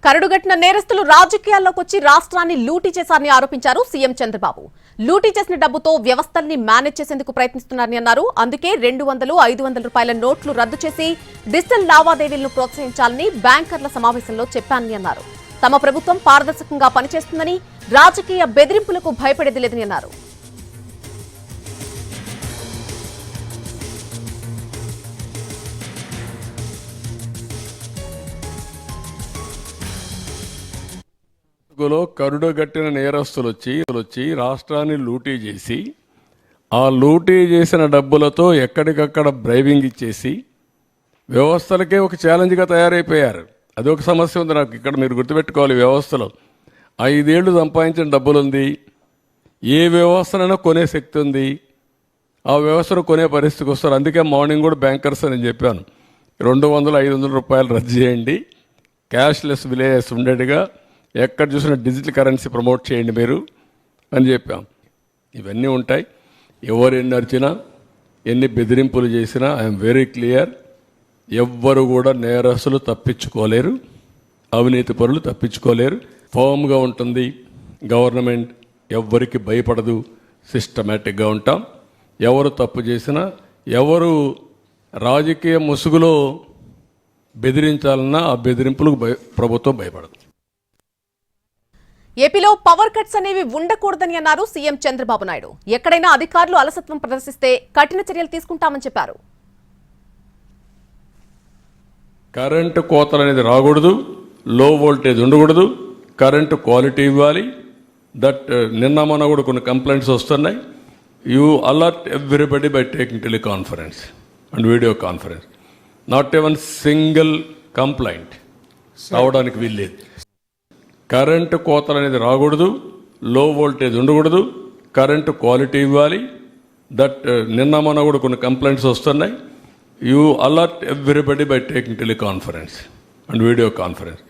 కరడుగట్టిన నేరస్తులు రాజకీయాల్లోకి వచ్చి రాష్ట్రాన్ని లూటీ చేశారని ఆరోపించారు సీఎం చంద్రబాబు. లూటీ చేసిన డబ్బుతో వ్యవస్థల్ని మేనేజ్ చేసేందుకు ప్రయత్నిస్తున్నారని అన్నారు. అందుకే 200, 500 రూపాయల నోట్లు రద్దు చేసి డిజిటల్ లావాదేవీలను ప్రోత్సహించాలని బ్యాంకర్ల సమావేశంలో చెప్పానని అన్నారు. తమ ప్రభుత్వం పారదర్శకంగా పనిచేస్తుందని, రాజకీయ బెదిరింపులకు భయపడేది లేదని అన్నారు. కరుడుగట్టిన నేరస్తులు వచ్చి రాష్ట్రాన్ని లూటీ చేసి ఆ లూటీ చేసిన డబ్బులతో ఎక్కడికక్కడ బ్రైవింగ్ ఇచ్చేసి వ్యవస్థలకే ఒక ఛాలెంజ్గా తయారైపోయారు. అదొక సమస్య ఉంది నాకు. ఇక్కడ మీరు గుర్తుపెట్టుకోవాలి, వ్యవస్థలో 5 ఏళ్లు సంపాదించిన డబ్బులు ఉంది, ఏ వ్యవస్థనైనా కొనే శక్తి ఉంది, ఆ వ్యవస్థను కొనే పరిస్థితికి వస్తారు. అందుకే మార్నింగ్ కూడా బ్యాంకర్స్ అని చెప్పాను, 200, 500 రూపాయలు రద్దు చేయండి, క్యాష్లెస్ విలేజెస్ ఉండేట్టుగా ఎక్కడ చూసినా డిజిటల్ కరెన్సీ ప్రమోట్ చేయండి మీరు అని చెప్పాం. ఇవన్నీ ఉంటాయి. ఎవరు ఎన్ని అరిచినా, ఎన్ని బెదిరింపులు చేసినా ఐఎమ్ వెరీ క్లియర్, ఎవ్వరు కూడా నేరస్తులు తప్పించుకోలేరు, అవినీతి పరులు తప్పించుకోలేరు. ఫర్మ్గా ఉంటుంది గవర్నమెంట్, ఎవ్వరికి భయపడదు, సిస్టమేటిక్గా ఉంటాం. ఎవరు తప్పు చేసినా, ఎవరు రాజకీయ ముసుగులో బెదిరించాలన్నా ఆ బెదిరింపులకు ప్రభుత్వం భయపడదు. ఏపీలో పవర్ కట్స్ అనేవి ఉండకూడదని అన్నారు సీఎం చంద్రబాబు నాయుడు. ఎక్కడైనా అధికారులు అలసత్వం ప్రదర్శిస్తే కఠిన చర్యలు తీసుకుంటామని చెప్పారు. కరెంటు కోతలు అనేది రాకూడదు, లో వోల్టేజ్ ఉండకూడదు, కరెంటు క్వాలిటీ ఇవ్వాలి. దట్ నిన్న మొన్న కూడా కొన్ని కంప్లైంట్స్ వస్తున్నాయి. You alert everybody by taking teleconference and video conference. Not ఎవన్ single complaint రావడానికి వీల్లేదు. కరెంటు కోతలు అనేది రాకూడదు, లో వోల్టేజ్ ఉండకూడదు, కరెంటు క్వాలిటీ ఇవ్వాలి. దట్ నిన్న మొన్న కూడా కొన్ని కంప్లైంట్స్ వస్తున్నాయి. You alert everybody by taking teleconference and video conference.